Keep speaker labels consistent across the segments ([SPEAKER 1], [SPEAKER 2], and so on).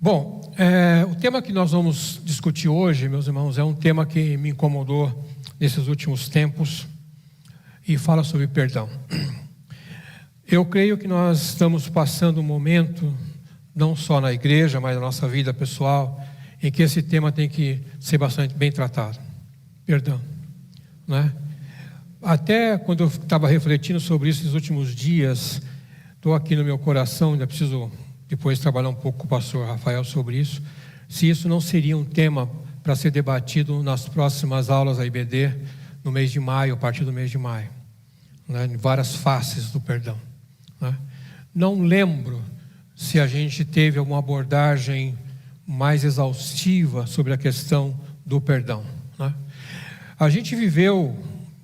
[SPEAKER 1] Bom, o tema que nós vamos discutir hoje, meus irmãos, é um tema que me incomodou nesses últimos tempos e fala sobre perdão. Eu creio que nós estamos passando um momento, não só na igreja, mas na nossa vida pessoal, em que esse tema tem que ser bastante bem tratado. Perdão, né? Até quando eu estava refletindo sobre isso nos últimos dias, estou aqui no meu coração, ainda preciso depois trabalhar um pouco com o pastor Rafael sobre isso, se isso não seria um tema para ser debatido nas próximas aulas da IBD, no mês de maio, a partir do mês de maio, né, em várias faces do perdão, né? Não lembro se a gente teve alguma abordagem mais exaustiva sobre a questão do perdão, né? A gente viveu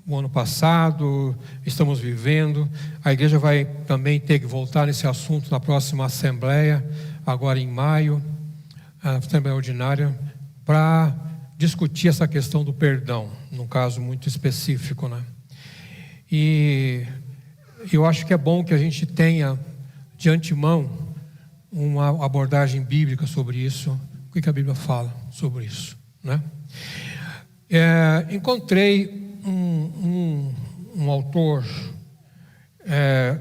[SPEAKER 1] o ano passado, estamos vivendo, a igreja vai também ter que voltar nesse assunto na próxima assembleia, agora em maio, a assembleia ordinária, para discutir essa questão do perdão, num caso muito específico, né? E eu acho que é bom que a gente tenha de antemão uma abordagem bíblica sobre isso. O que a Bíblia fala sobre isso, né? Encontrei um autor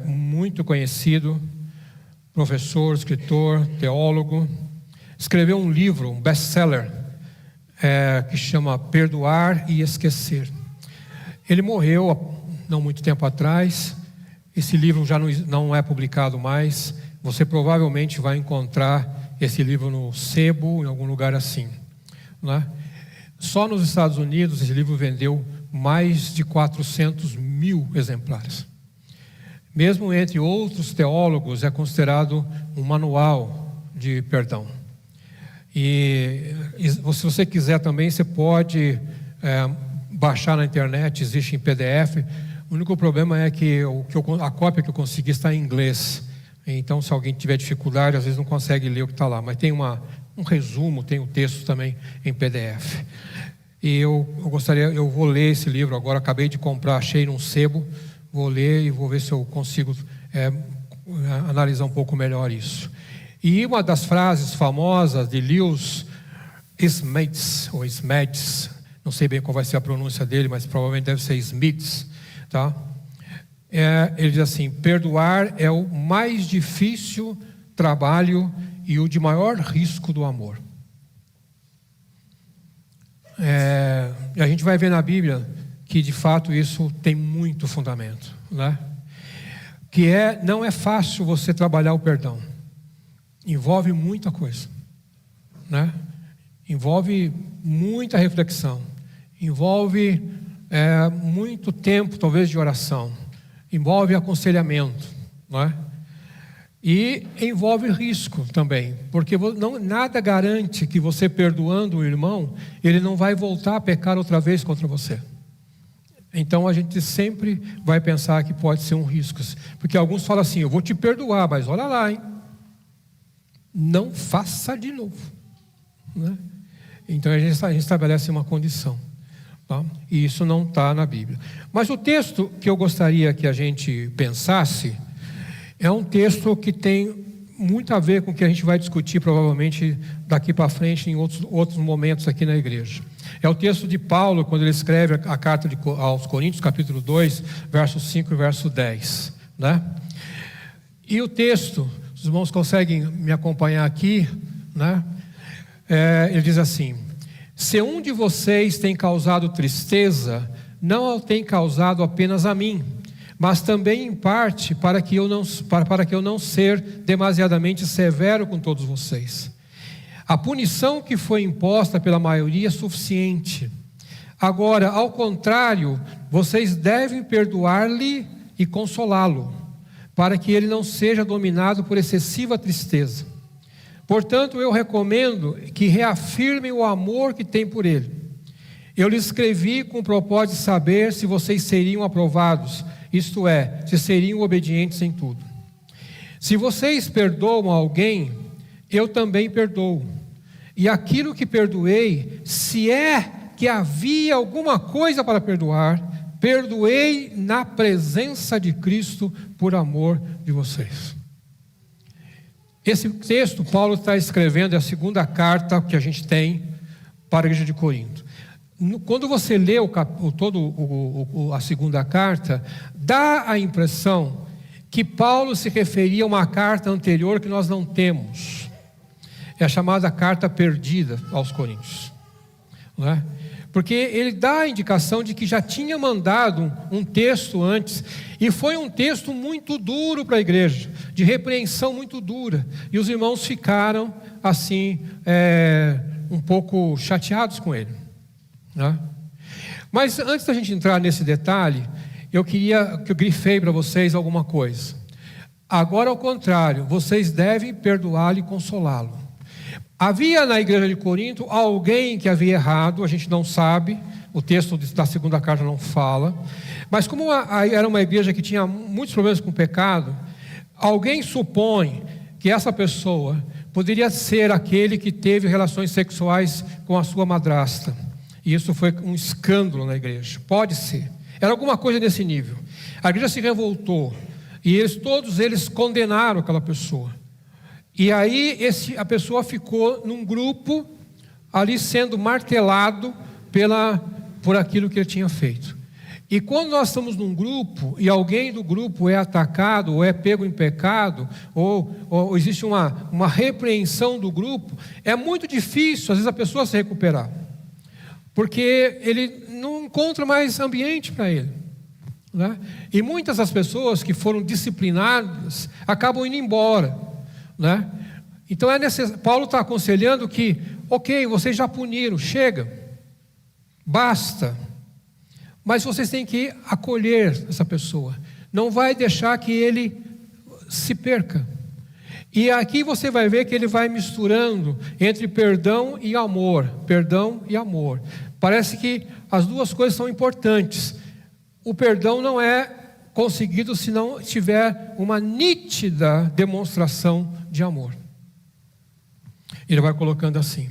[SPEAKER 1] muito conhecido, professor, escritor, teólogo, escreveu um livro, um best-seller, que chama Perdoar e Esquecer. Ele morreu não muito tempo atrás. Esse livro já não é publicado mais. Você provavelmente vai encontrar esse livro no sebo, em algum lugar assim, né? Só nos Estados Unidos esse livro vendeu mais de 400 mil exemplares. Mesmo entre outros teólogos, é considerado um manual de perdão. E se você quiser também, você pode baixar na internet, existe em PDF. O único problema é que a cópia que eu consegui está em inglês. Então, se alguém tiver dificuldade, às vezes não consegue ler o que está lá. Mas tem um resumo, tem o texto também em PDF. E eu vou ler esse livro agora, acabei de comprar, achei num sebo, vou ler e vou ver se eu consigo analisar um pouco melhor isso. E uma das frases famosas de Lewis Smedes, ou Smedes, não sei bem qual vai ser a pronúncia dele, mas provavelmente deve ser Smedes, tá? Ele diz assim: perdoar é o mais difícil trabalho e o de maior risco do amor. A gente vai ver na Bíblia que de fato isso tem muito fundamento, né? Que não é fácil você trabalhar o perdão. Envolve muita coisa, né? Envolve muita reflexão, envolve muito tempo talvez de oração, envolve aconselhamento, não é? E envolve risco também, porque nada garante que você perdoando o irmão, ele não vai voltar a pecar outra vez contra você. Então a gente sempre vai pensar que pode ser um risco, porque alguns falam assim: eu vou te perdoar, mas olha lá, hein? Não faça de novo, né? Então a gente estabelece uma condição, tá? E isso não está na Bíblia. Mas o texto que eu gostaria que a gente pensasse é um texto que tem muito a ver com o que a gente vai discutir provavelmente daqui para frente em outros momentos aqui na igreja. É o texto de Paulo, quando ele escreve a carta aos Coríntios, capítulo 2, verso 5 e verso 10, né? E o texto, os irmãos conseguem me acompanhar aqui, né? Ele diz assim: se um de vocês tem causado tristeza, não o tem causado apenas a mim, mas também em parte para que eu não ser demasiadamente severo com todos vocês. A punição que foi imposta pela maioria é suficiente. Agora, ao contrário, vocês devem perdoar-lhe e consolá-lo, para que ele não seja dominado por excessiva tristeza. Portanto, eu recomendo que reafirmem o amor que têm por ele. Eu lhes escrevi com o propósito de saber se vocês seriam aprovados, isto é, se seriam obedientes em tudo. Se vocês perdoam alguém, eu também perdoo. E aquilo que perdoei, se é que havia alguma coisa para perdoar, perdoei na presença de Cristo por amor de vocês. Esse texto, Paulo está escrevendo, é a segunda carta que a gente tem para a igreja de Corinto. Quando você lê a segunda carta, dá a impressão que Paulo se referia a uma carta anterior que nós não temos. É a chamada carta perdida aos Coríntios. Não é? Porque ele dá a indicação de que já tinha mandado um texto antes, e foi um texto muito duro para a igreja, de repreensão muito dura, e os irmãos ficaram assim, um pouco chateados com ele, né? Mas antes da gente entrar nesse detalhe, eu queria que eu grifei para vocês alguma coisa. Agora, ao contrário, vocês devem perdoá-lo e consolá-lo. Havia na igreja de Corinto alguém que havia errado, a gente não sabe, o texto da segunda carta não fala, mas como era uma igreja que tinha muitos problemas com o pecado, alguém supõe que essa pessoa poderia ser aquele que teve relações sexuais com a sua madrasta, e isso foi um escândalo na igreja. Pode ser, era alguma coisa desse nível. A igreja se revoltou, e todos eles condenaram aquela pessoa. E aí a pessoa ficou num grupo ali sendo martelado por aquilo que ele tinha feito. E quando nós estamos num grupo e alguém do grupo é atacado ou é pego em pecado, ou existe uma repreensão do grupo, é muito difícil às vezes a pessoa se recuperar, porque ele não encontra mais ambiente para ele, né? E muitas das pessoas que foram disciplinadas acabam indo embora, né? Então Paulo está aconselhando que, ok, vocês já puniram, chega, basta, mas vocês têm que acolher essa pessoa, não vai deixar que ele se perca. E aqui você vai ver que ele vai misturando entre perdão e amor, parece que as duas coisas são importantes. O perdão não é conseguido se não tiver uma nítida demonstração de amor. Ele vai colocando assim,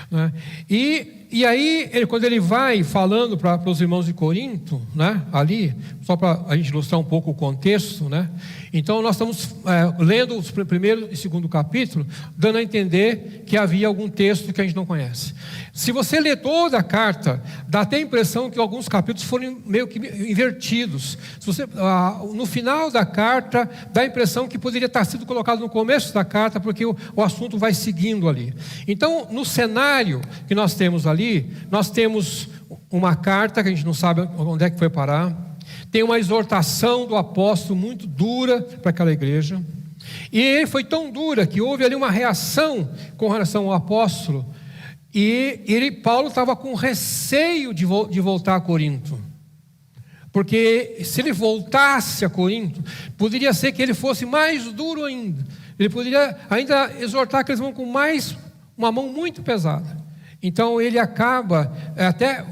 [SPEAKER 1] né? E aí, quando ele vai falando para os irmãos de Corinto, né, ali, só para a gente ilustrar um pouco o contexto, né? Então nós estamos lendo o primeiro e segundo capítulo, dando a entender que havia algum texto que a gente não conhece. Se você ler toda a carta, dá até a impressão que alguns capítulos foram meio que invertidos. No final da carta, dá a impressão que poderia estar sido colocado no começo da carta, porque o assunto vai seguindo ali. Então, no cenário que nós temos ali, nós temos uma carta que a gente não sabe onde é que foi parar. Tem uma exortação do apóstolo muito dura para aquela igreja. E ele foi tão dura que houve ali uma reação com relação ao apóstolo. E Paulo estava com receio de voltar a Corinto. Porque se ele voltasse a Corinto, poderia ser que ele fosse mais duro ainda. Ele poderia ainda exortar aqueles irmãos com uma mão muito pesada. Então ele acaba até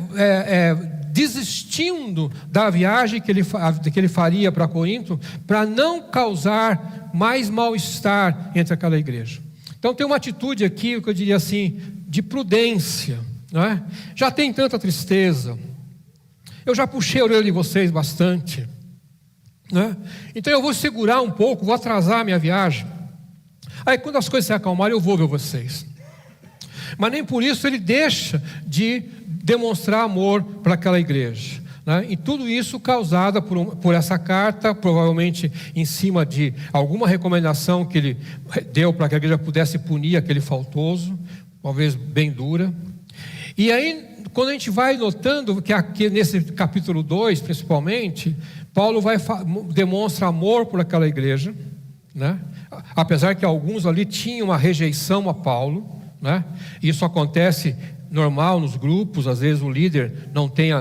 [SPEAKER 1] desistindo da viagem que ele faria para Corinto, para não causar mais mal-estar entre aquela igreja. Então tem uma atitude aqui, que eu diria assim, de prudência, não é? Já tem tanta tristeza, eu já puxei a orelha de vocês bastante, né? Então eu vou segurar um pouco, vou atrasar a minha viagem, aí quando as coisas se acalmarem eu vou ver vocês. Mas nem por isso ele deixa de demonstrar amor para aquela igreja, né? E tudo isso causado por essa carta, provavelmente em cima de alguma recomendação que ele deu para que a igreja pudesse punir aquele faltoso, talvez bem dura. E aí, quando a gente vai notando que aqui nesse capítulo 2, principalmente, Paulo demonstra amor por aquela igreja, né? Apesar que alguns ali tinham uma rejeição a Paulo, né? Isso acontece normal nos grupos, às vezes o líder não tem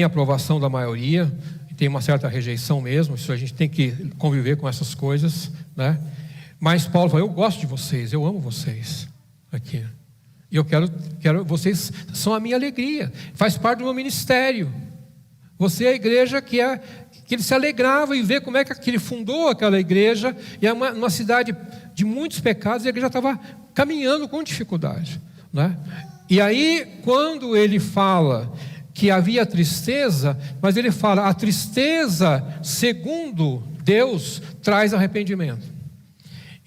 [SPEAKER 1] a aprovação da maioria, tem uma certa rejeição mesmo, isso a gente tem que conviver com essas coisas, né? Mas Paulo fala, eu gosto de vocês, eu amo vocês aqui, e eu quero vocês são a minha alegria, faz parte do meu ministério. Você é a igreja que ele se alegrava em ver como é que ele fundou aquela igreja, e é uma cidade de muitos pecados, e a igreja estava caminhando com dificuldade, né? E aí, quando ele fala que havia tristeza, mas ele fala, a tristeza, segundo Deus, traz arrependimento.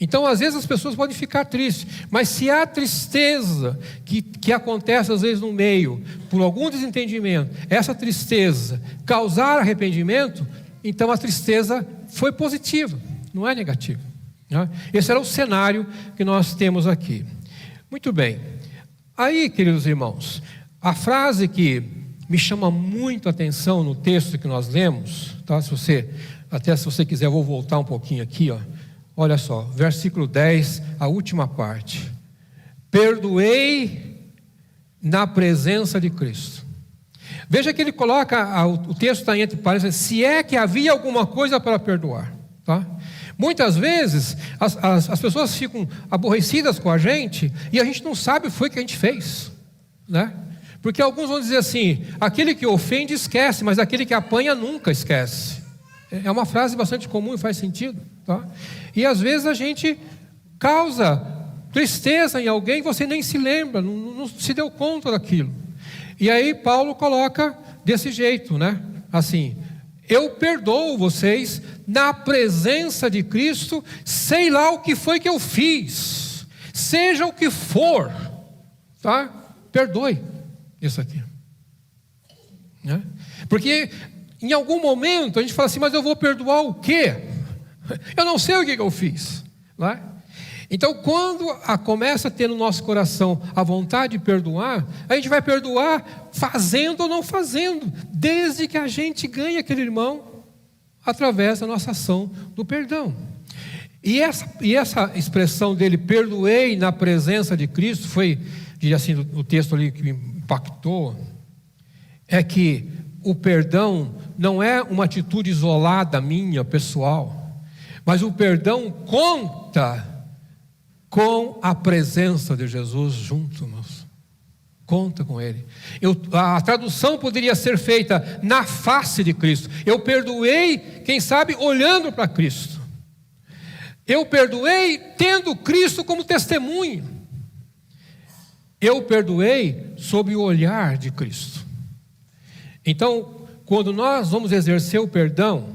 [SPEAKER 1] Então, às vezes as pessoas podem ficar tristes, mas se há tristeza que acontece às vezes no meio, por algum desentendimento, essa tristeza causar arrependimento, então a tristeza foi positiva, não é negativa, né? Esse era o cenário que nós temos aqui. Muito bem. Aí, queridos irmãos, a frase que me chama muito a atenção no texto que nós lemos, tá? Se você quiser, eu vou voltar um pouquinho aqui, ó. Olha só, versículo 10, a última parte. Perdoei na presença de Cristo. Veja que ele coloca, o texto está entre parênteses, se é que havia alguma coisa para perdoar, tá? Muitas vezes as pessoas ficam aborrecidas com a gente e a gente não sabe o que foi que a gente fez, né? Porque alguns vão dizer assim: aquele que ofende esquece, mas aquele que apanha nunca esquece. É uma frase bastante comum e faz sentido, tá? E às vezes a gente causa tristeza em alguém, você nem se lembra, não se deu conta daquilo. E aí Paulo coloca desse jeito, né? Assim: eu perdoo vocês na presença de Cristo, sei lá o que foi que eu fiz, seja o que for, tá? Perdoe isso aqui, né? Porque em algum momento a gente fala assim: mas eu vou perdoar o quê? Eu não sei o que eu fiz, né? Então, quando começa a ter no nosso coração a vontade de perdoar, a gente vai perdoar fazendo ou não fazendo, desde que a gente ganhe aquele irmão através da nossa ação do perdão. E essa expressão dele, perdoei na presença de Cristo, foi, diria assim, o texto ali que me impactou, é que o perdão não é uma atitude isolada minha, pessoal, mas o perdão conta com a presença de Jesus junto, irmãos. Conta com Ele. A tradução poderia ser feita na face de Cristo. Eu perdoei, quem sabe, olhando para Cristo. Eu perdoei tendo Cristo como testemunho. Eu perdoei sob o olhar de Cristo. Então, quando nós vamos exercer o perdão,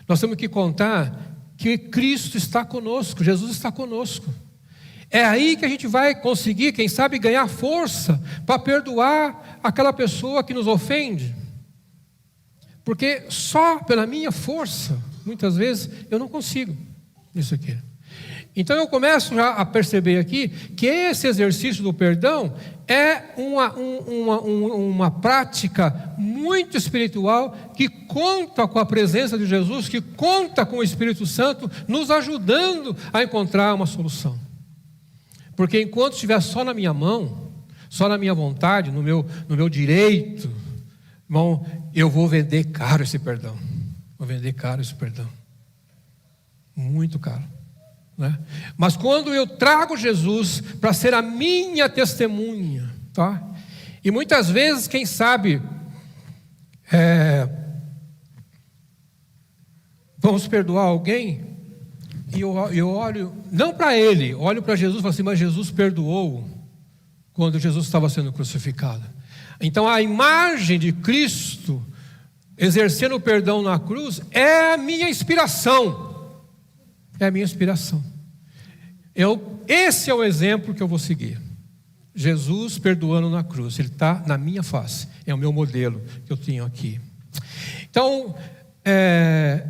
[SPEAKER 1] nós temos que contar que Cristo está conosco, Jesus está conosco. É aí que a gente vai conseguir, quem sabe, ganhar força para perdoar aquela pessoa que nos ofende. Porque só pela minha força, muitas vezes, eu não consigo isso aqui. Então eu começo já a perceber aqui que esse exercício do perdão é uma prática muito espiritual que conta com a presença de Jesus, que conta com o Espírito Santo nos ajudando a encontrar uma solução. Porque enquanto estiver só na minha mão, só na minha vontade, no meu direito, irmão, eu vou vender caro esse perdão. Vou vender caro esse perdão. Muito caro, né? Mas quando eu trago Jesus para ser a minha testemunha, tá? E muitas vezes, quem sabe, vamos perdoar alguém, e eu olho, não para ele, olho para Jesus e falo assim: mas Jesus perdoou quando Jesus estava sendo crucificado. Então a imagem de Cristo exercendo o perdão na cruz é a minha inspiração. É a minha inspiração. Esse é o exemplo que eu vou seguir. Jesus perdoando na cruz, Ele está na minha face. É o meu modelo que eu tenho aqui. Então,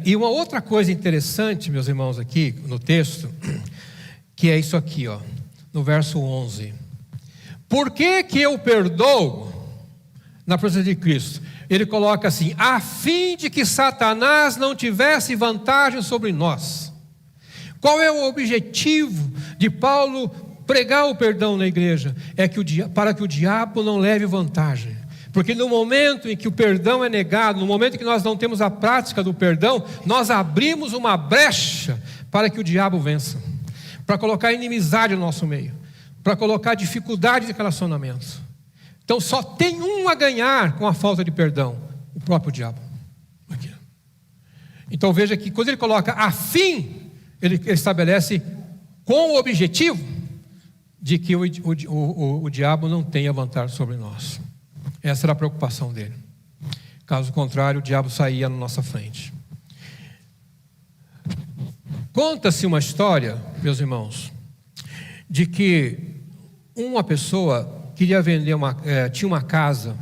[SPEAKER 1] e uma outra coisa interessante, meus irmãos, aqui no texto, que é isso aqui, ó, no verso 11. Por que eu perdoo na presença de Cristo? Ele coloca assim: a fim de que Satanás não tivesse vantagem sobre nós. Qual é o objetivo de Paulo pregar o perdão na igreja? É para que o diabo não leve vantagem. Porque no momento em que o perdão é negado, no momento em que nós não temos a prática do perdão, nós abrimos uma brecha para que o diabo vença, para colocar inimizade no nosso meio, para colocar dificuldade de relacionamento. Então só tem um a ganhar com a falta de perdão: o próprio diabo. Aqui. Então veja que quando ele coloca a fim, ele estabelece com o objetivo de que o diabo não tenha vantagem sobre nós. Essa era a preocupação dele. Caso contrário, o diabo saía na nossa frente. Conta-se uma história meus irmãos, de que uma pessoa queria vender tinha uma casa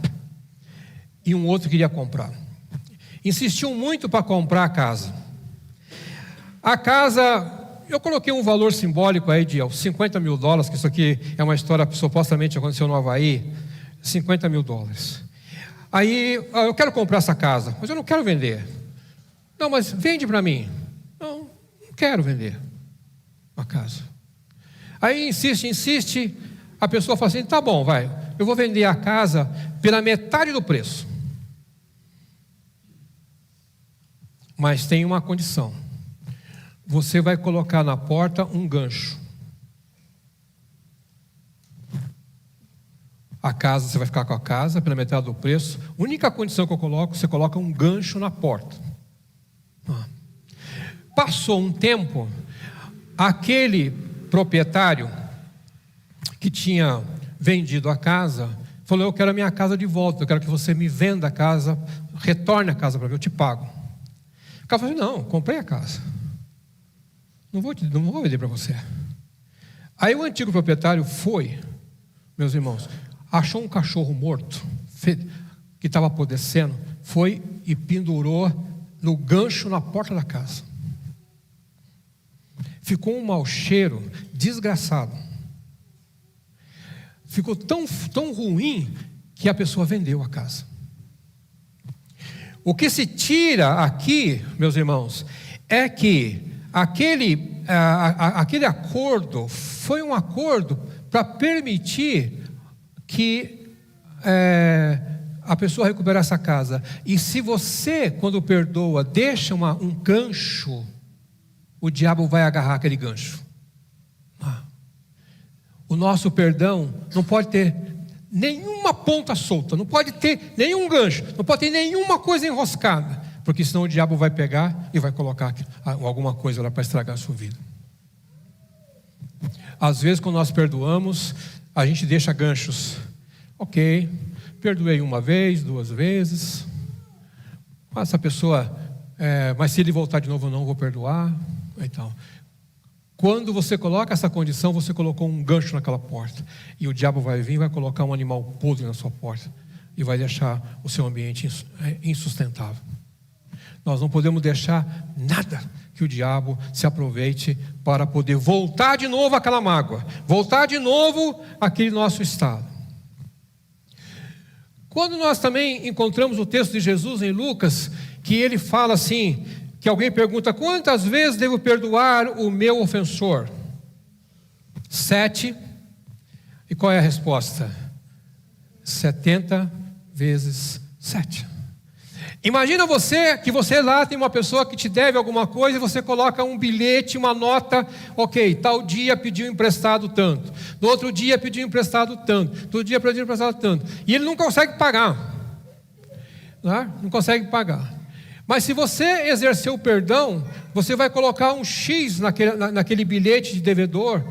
[SPEAKER 1] e um outro queria comprar. Insistiu muito para comprar a casa. A casa, eu coloquei um valor simbólico aí de $50 mil, que isso aqui é uma história que supostamente aconteceu no Havaí, $50 mil. Aí, eu quero comprar essa casa, mas eu não quero vender. Não, mas vende para mim. Não quero vender a casa. Aí insiste, a pessoa fala assim, tá bom, vai, eu vou vender a casa pela metade do preço. Mas tem uma condição. Você vai colocar na porta um gancho. A casa, você vai ficar com a casa pela metade do preço. A única condição que eu coloco, você coloca um gancho na porta. Passou um tempo, aquele proprietário que tinha vendido a casa, falou, eu quero a minha casa de volta, eu quero que você me venda a casa, retorne a casa para mim, eu te pago. O cara falou, não, comprei a casa. Não vou vender para você. Aí o antigo proprietário foi, meus irmãos, achou um cachorro morto, que estava apodrecendo, foi e pendurou no gancho na porta da casa. Ficou um mau cheiro desgraçado. Ficou tão ruim que a pessoa vendeu a casa. O que se tira aqui, meus irmãos, é que aquele acordo foi um acordo para permitir que a pessoa recuperasse a casa. E se você, quando perdoa, deixa um gancho, o diabo vai agarrar aquele gancho. O nosso perdão não pode ter nenhuma ponta solta, não pode ter nenhum gancho, não pode ter nenhuma coisa enroscada, porque senão o diabo vai pegar e vai colocar alguma coisa lá para estragar a sua vida. Às vezes, quando nós perdoamos, a gente deixa ganchos. Ok, perdoei uma vez, 2 vezes. Essa pessoa, mas se ele voltar de novo, eu não vou perdoar. Então, quando você coloca essa condição, você colocou um gancho naquela porta. E o diabo vai vir e vai colocar um animal podre na sua porta. E vai deixar o seu ambiente insustentável. Nós não podemos deixar nada que o diabo se aproveite para poder voltar de novo àquela mágoa. Voltar de novo àquele nosso estado. Quando nós também encontramos o texto de Jesus em Lucas, que ele fala assim, que alguém pergunta, quantas vezes devo perdoar o meu ofensor? 7. E qual é a resposta? 70 vezes 7. Imagina que você lá tem uma pessoa que te deve alguma coisa e você coloca um bilhete, uma nota, ok, tal dia pediu emprestado tanto, no outro dia pediu emprestado tanto, no outro dia pediu emprestado tanto, e ele não consegue pagar, não consegue pagar. Mas se você exercer o perdão, você vai colocar um X naquele bilhete de devedor.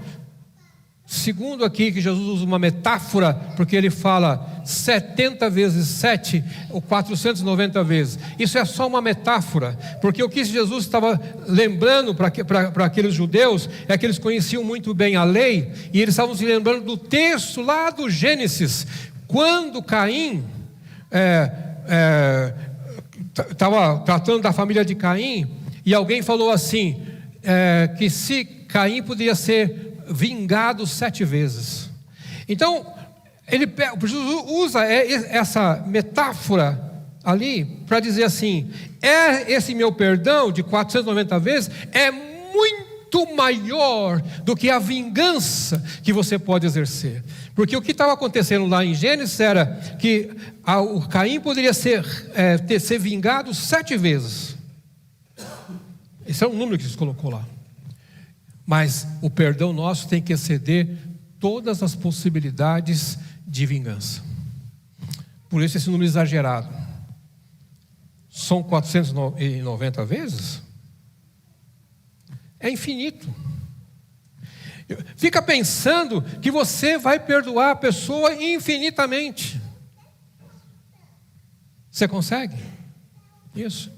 [SPEAKER 1] Segundo aqui que Jesus usa uma metáfora, porque ele fala 70 vezes 7, ou 490 vezes. Isso é só uma metáfora, porque o que Jesus estava lembrando para aqueles judeus, é que eles conheciam muito bem a lei, e eles estavam se lembrando do texto lá do Gênesis, quando Caim estava tratando da família de Caim, e alguém falou assim, que se Caim podia ser vingado 7 vezes. Então, Jesus usa essa metáfora ali para dizer assim, esse meu perdão de 490 vezes é muito maior do que a vingança que você pode exercer. Porque o que estava acontecendo lá em Gênesis era que o Caim poderia ser vingado 7 vezes. Esse é o número que Jesus colocou lá. Mas o perdão nosso tem que exceder todas as possibilidades de vingança. Por isso esse número exagerado. São 490 vezes? É infinito. Fica pensando que você vai perdoar a pessoa infinitamente. Você consegue? Isso.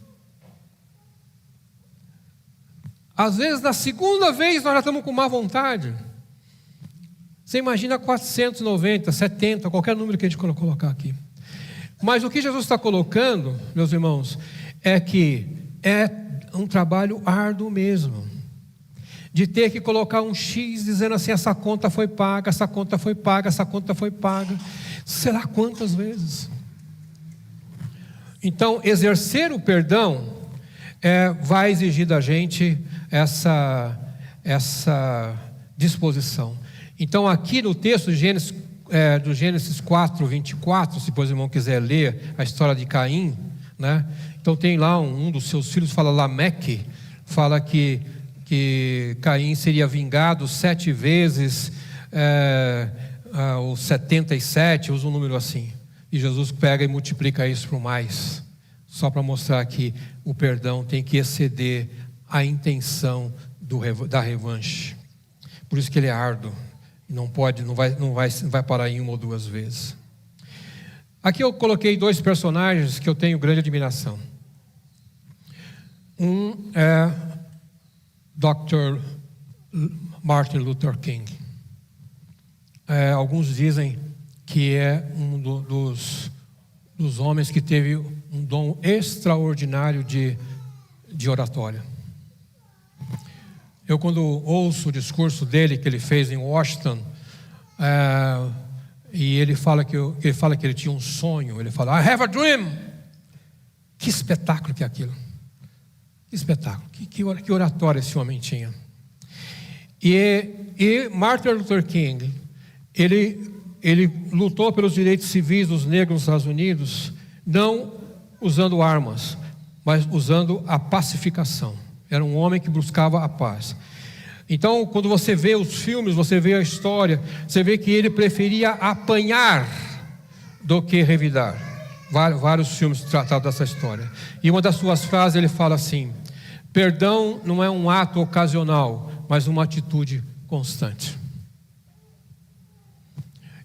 [SPEAKER 1] Às vezes, na segunda vez, nós já estamos com má vontade. Você imagina 490, 70, qualquer número que a gente colocar aqui. Mas o que Jesus está colocando, meus irmãos, é que é um trabalho árduo mesmo. De ter que colocar um X dizendo assim, essa conta foi paga, essa conta foi paga, essa conta foi paga. Sei lá quantas vezes. Então, exercer o perdão vai exigir da gente essa disposição. Então, aqui no texto do Gênesis 4, 24, se o irmão quiser ler a história de Caim, né? Então tem lá um dos seus filhos, fala Lameque, fala que Caim seria vingado 7 vezes, ou 77, usa um número assim. E Jesus pega e multiplica isso por mais, só para mostrar que o perdão tem que exceder a intenção da revanche. Por isso que ele é árduo. Não vai parar em 1 ou 2 vezes. Aqui eu coloquei 2 personagens que eu tenho grande admiração. Um é Dr. Martin Luther King. Alguns dizem que é um dos homens que teve um dom extraordinário de oratória. Eu, quando ouço o discurso dele que ele fez em Washington, e ele fala que ele tinha um sonho, ele fala, I have a dream. Que espetáculo que é aquilo. Que espetáculo, que oratória esse homem tinha. E Martin Luther King, ele lutou pelos direitos civis dos negros nos Estados Unidos, não usando armas, mas usando a pacificação. Era um homem que buscava a paz. Então, quando você vê os filmes, você vê a história, você vê que ele preferia apanhar do que revidar. Vários filmes trataram dessa história. E uma das suas frases, ele fala assim: perdão não é um ato ocasional, mas uma atitude constante.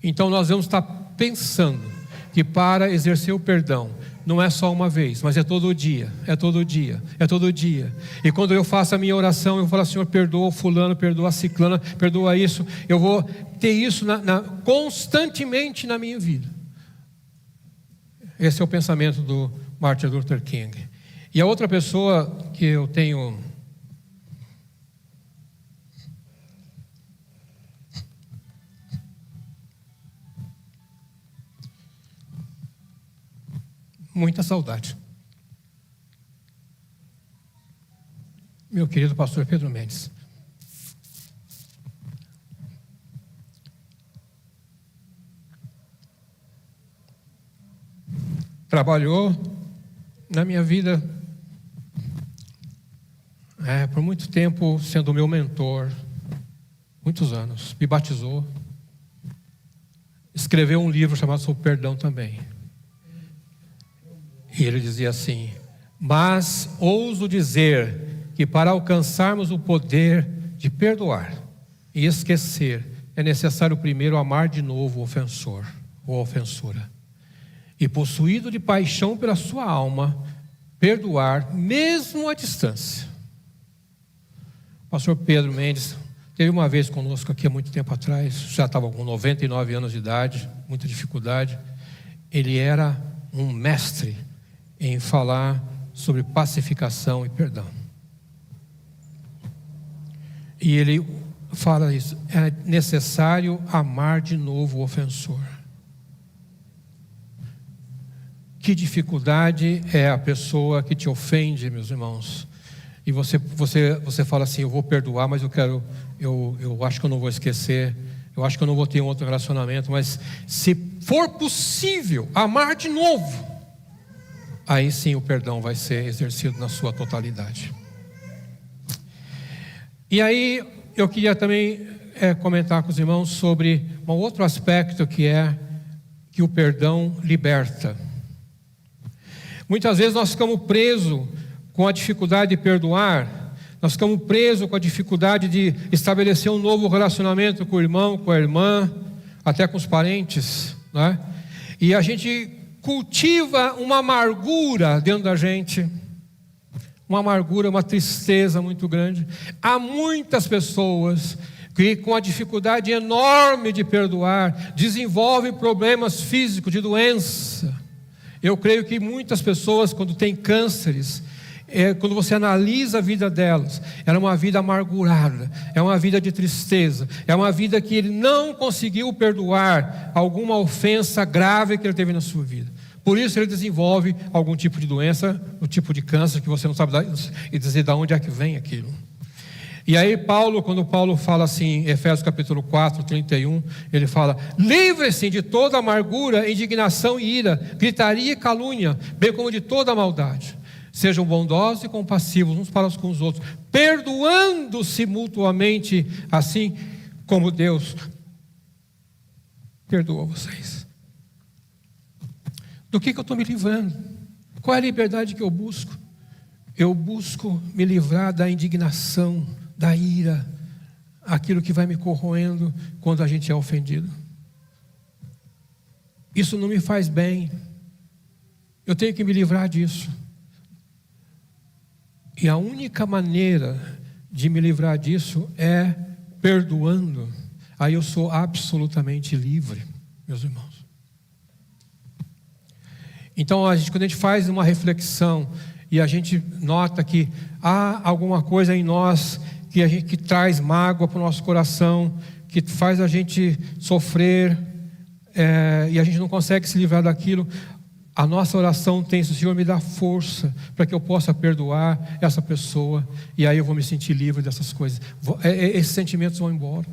[SPEAKER 1] Então, nós vamos estar pensando que para exercer o perdão, não é só uma vez, mas é todo dia, é todo dia, é todo dia. E quando eu faço a minha oração, eu falo, Senhor, perdoa o fulano, perdoa a ciclana, perdoa isso. Eu vou ter isso constantemente na minha vida. Esse é o pensamento do Martin Luther King. E a outra pessoa que eu tenho muita saudade, meu querido pastor Pedro Mendes. Trabalhou na minha vida por muito tempo, sendo meu mentor, muitos anos, me batizou, escreveu um livro chamado Sobre Perdão também. E ele dizia assim: mas ouso dizer que para alcançarmos o poder de perdoar e esquecer, é necessário primeiro amar de novo o ofensor ou a ofensora. E possuído de paixão pela sua alma, perdoar mesmo à distância. O pastor Pedro Mendes teve uma vez conosco aqui há muito tempo atrás, já estava com 99 anos de idade, muita dificuldade. Ele era um mestre em falar sobre pacificação e perdão. E ele fala isso: é necessário amar de novo o ofensor. Que dificuldade é a pessoa que te ofende, meus irmãos, e você fala assim: eu vou perdoar, mas eu acho que eu não vou esquecer, eu acho que eu não vou ter um outro relacionamento. Mas se for possível amar de novo, aí sim o perdão vai ser exercido na sua totalidade. E aí eu queria também comentar com os irmãos sobre um outro aspecto, que é que o perdão liberta. Muitas vezes nós ficamos presos com a dificuldade de perdoar, nós ficamos presos com a dificuldade de estabelecer um novo relacionamento com o irmão, com a irmã, até com os parentes, né? E a gente cultiva uma amargura dentro da gente, uma amargura, uma tristeza muito grande. Há muitas pessoas que, com a dificuldade enorme de perdoar, desenvolvem problemas físicos, de doença. Eu creio que muitas pessoas, quando têm cânceres, quando você analisa a vida delas, é uma vida amargurada, é uma vida de tristeza, é uma vida que ele não conseguiu perdoar alguma ofensa grave que ele teve na sua vida. Por isso ele desenvolve algum tipo de doença, o tipo de câncer que você não sabe dizer de onde é que vem aquilo. E aí quando Paulo fala assim, em Efésios capítulo 4, 31, ele fala: livre-se de toda amargura, indignação e ira, gritaria e calúnia, bem como de toda maldade. Sejam bondosos e compassivos uns para com os outros, perdoando-se mutuamente, assim como Deus perdoa vocês. Do que eu estou me livrando? Qual é a liberdade que eu busco? Eu busco me livrar da indignação, da ira, aquilo que vai me corroendo quando a gente é ofendido. Isso não me faz bem. Eu tenho que me livrar disso. E a única maneira de me livrar disso é perdoando. Aí eu sou absolutamente livre, meus irmãos. Então, quando a gente faz uma reflexão e a gente nota que há alguma coisa em nós que traz mágoa para o nosso coração, que faz a gente sofrer, e a gente não consegue se livrar daquilo, a nossa oração tem: Senhor, me dá força para que eu possa perdoar essa pessoa, e aí eu vou me sentir livre dessas coisas. Esses sentimentos vão embora.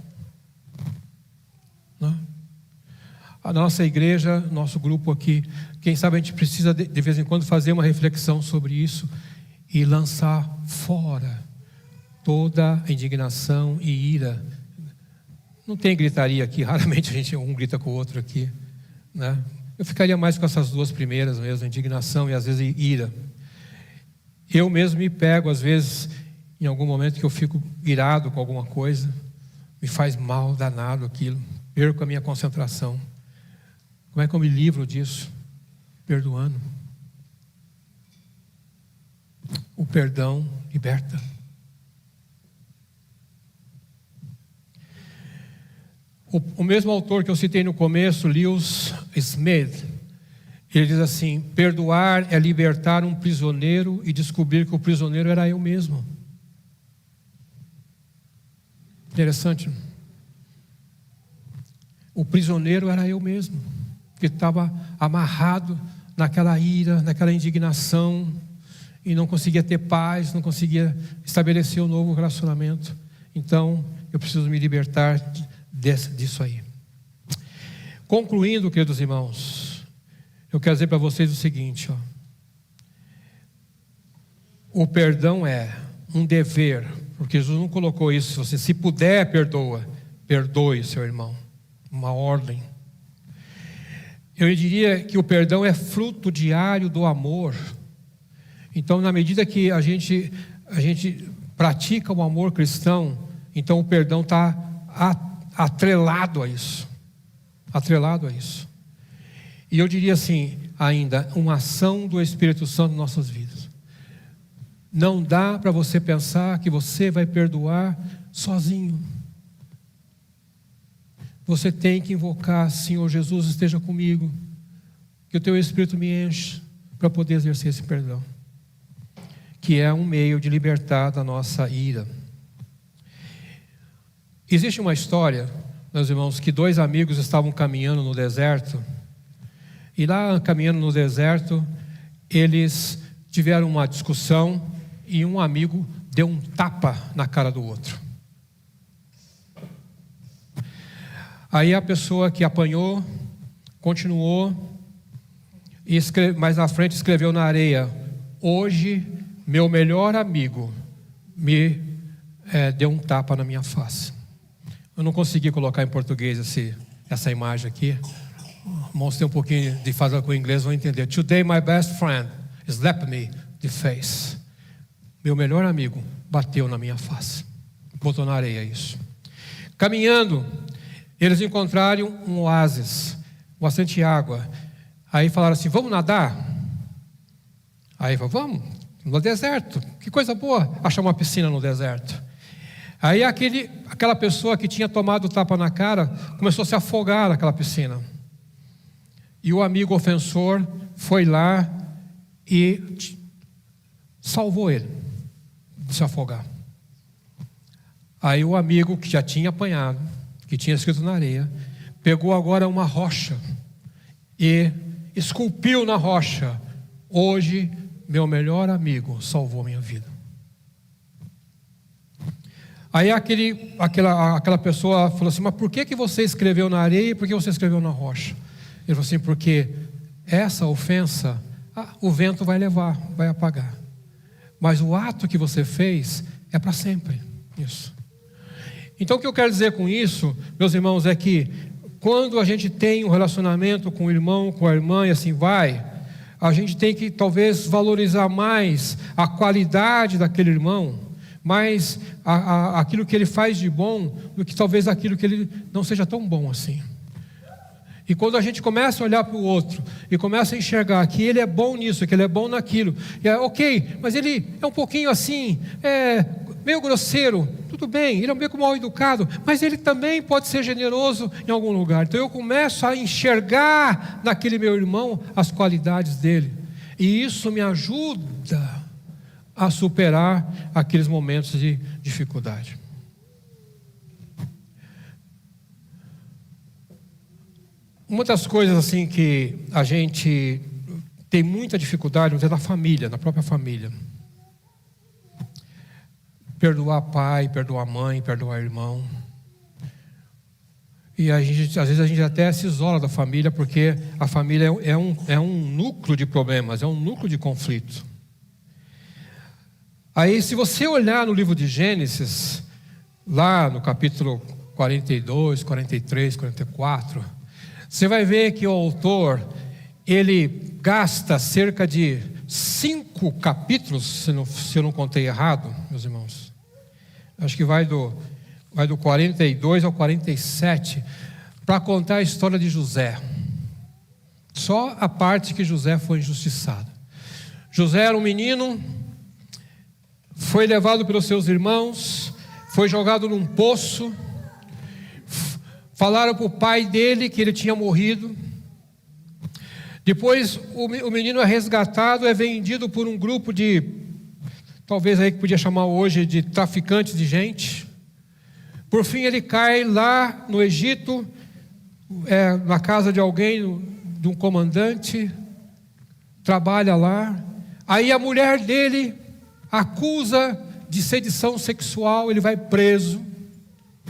[SPEAKER 1] Não? A nossa igreja, nosso grupo aqui, quem sabe a gente precisa de vez em quando fazer uma reflexão sobre isso e lançar fora toda a indignação e ira. Não tem gritaria aqui, raramente um grita com o outro aqui, né? Eu ficaria mais com essas duas primeiras mesmo, indignação e às vezes ira. Eu mesmo me pego às vezes em algum momento que eu fico irado com alguma coisa, me faz mal danado aquilo, perco a minha concentração. Como é que eu me livro disso? Perdoando. O perdão liberta. O mesmo autor que eu citei no começo, Lewis Smith, ele diz assim: perdoar é libertar um prisioneiro e descobrir que o prisioneiro era eu mesmo. Interessante. O prisioneiro era eu mesmo, que estava amarrado naquela ira, naquela indignação, e não conseguia ter paz, não conseguia estabelecer um novo relacionamento. Então, eu preciso me libertar disso aí. Concluindo, queridos irmãos, eu quero dizer para vocês o seguinte, o perdão é um dever, porque Jesus não colocou isso: você, se puder, perdoe seu irmão. Uma ordem. Eu diria que o perdão é fruto diário do amor. Então, na medida que a gente pratica o amor cristão, então o perdão está atrelado a isso. Atrelado a isso. E eu diria assim, ainda, uma ação do Espírito Santo em nossas vidas. Não dá para você pensar que você vai perdoar sozinho. Você tem que invocar: Senhor Jesus, esteja comigo, que o teu Espírito me enche para poder exercer esse perdão, que é um meio de libertar da nossa ira. Existe uma história, meus irmãos, que dois amigos estavam caminhando no deserto, e lá caminhando no deserto, eles tiveram uma discussão, e um amigo deu um tapa na cara do outro. Aí a pessoa que apanhou continuou, e mais na frente escreveu na areia: hoje meu melhor amigo me deu um tapa na minha face. Eu não consegui colocar em português essa imagem aqui. Mostrei um pouquinho de fazer com o inglês, vão entender. Today my best friend slapped me the face. Meu melhor amigo bateu na minha face. Botou na areia isso. Caminhando, eles encontraram um oásis, bastante água. Aí falaram assim: vamos nadar? Aí falaram: vamos. No deserto. Que coisa boa achar uma piscina no deserto. Aí aquela pessoa que tinha tomado tapa na cara começou a se afogar naquela piscina. E o amigo ofensor foi lá e salvou ele de se afogar. Aí o amigo que já tinha apanhado, que tinha escrito na areia, pegou agora uma rocha e esculpiu na rocha: hoje meu melhor amigo salvou minha vida. Aí aquela pessoa falou assim: mas por que você escreveu na areia e por que você escreveu na rocha? Ele falou assim: porque essa ofensa, o vento vai levar, vai apagar. Mas o ato que você fez é para sempre. Isso. Então o que eu quero dizer com isso, meus irmãos, é que quando a gente tem um relacionamento com o irmão, com a irmã e assim vai, a gente tem que talvez valorizar mais a qualidade daquele irmão, mais aquilo que ele faz de bom, do que talvez aquilo que ele não seja tão bom assim. E quando a gente começa a olhar para o outro e começa a enxergar que ele é bom nisso, que ele é bom naquilo, e ok, mas ele é um pouquinho assim, meio grosseiro, tudo bem, ele é um pouco mal educado, mas ele também pode ser generoso em algum lugar. Então eu começo a enxergar naquele meu irmão as qualidades dele, e isso me ajuda a superar aqueles momentos de dificuldade. Uma das coisas assim que a gente tem muita dificuldade é na família, na própria família. Perdoar pai, perdoar mãe, perdoar irmão. E às vezes a gente até se isola da família, porque a família é um núcleo de problemas, é um núcleo de conflito. Aí, se você olhar no livro de Gênesis, lá no capítulo 42, 43, 44, você vai ver que o autor, ele gasta cerca de 5 capítulos, se eu não contei errado, meus irmãos. Acho que vai do 42 ao 47, para contar a história de José. Só a parte que José foi injustiçado. José era um menino, foi levado pelos seus irmãos, foi jogado num poço. Falaram para o pai dele que ele tinha morrido. Depois o menino é resgatado, é vendido por um grupo de, talvez aí que podia chamar hoje de traficantes de gente. Por fim ele cai lá no Egito, na casa de alguém, de um comandante, trabalha lá. Aí a mulher dele acusa de sedição sexual, ele vai preso.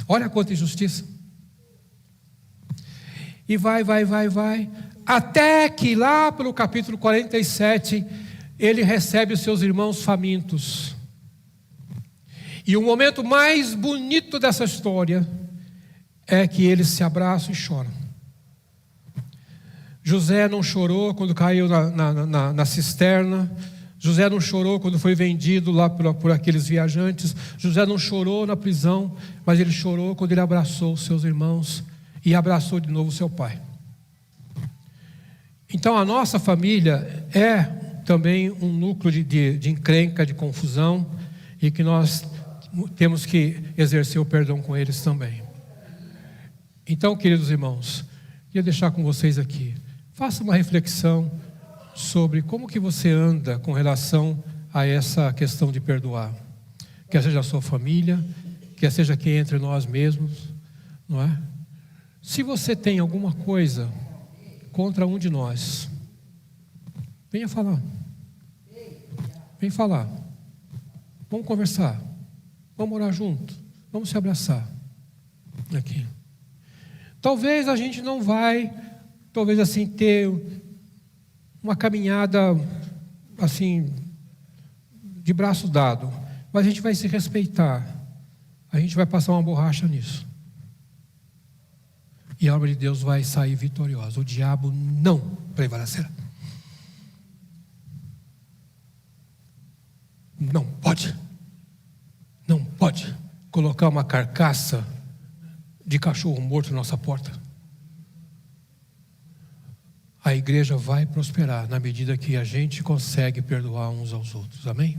[SPEAKER 1] Olha quanta injustiça. E vai, até que lá pelo capítulo 47, ele recebe os seus irmãos famintos. E o momento mais bonito dessa história é que eles se abraçam e choram. José não chorou quando caiu na cisterna. José não chorou quando foi vendido lá por aqueles viajantes. José não chorou na prisão, mas ele chorou quando ele abraçou os seus irmãos e abraçou de novo seu pai. Então a nossa família é também um núcleo de encrenca, de confusão, e que nós temos que exercer o perdão com eles também. Então, queridos irmãos, queria deixar com vocês aqui, faça uma reflexão sobre como que você anda com relação a essa questão de perdoar. Quer seja a sua família, quer seja aqui entre nós mesmos, não é? Se você tem alguma coisa contra um de nós, venha falar. Vem falar. Vamos conversar. Vamos orar junto. Vamos se abraçar. Aqui. Talvez a gente não vai, talvez assim, ter uma caminhada assim, de braço dado, mas a gente vai se respeitar. A gente vai passar uma borracha nisso. E a obra de Deus vai sair vitoriosa. O diabo não prevalecerá. Não pode colocar uma carcaça de cachorro morto na nossa porta. a igreja vai prosperar na medida que a gente consegue perdoar uns aos outros. Amém?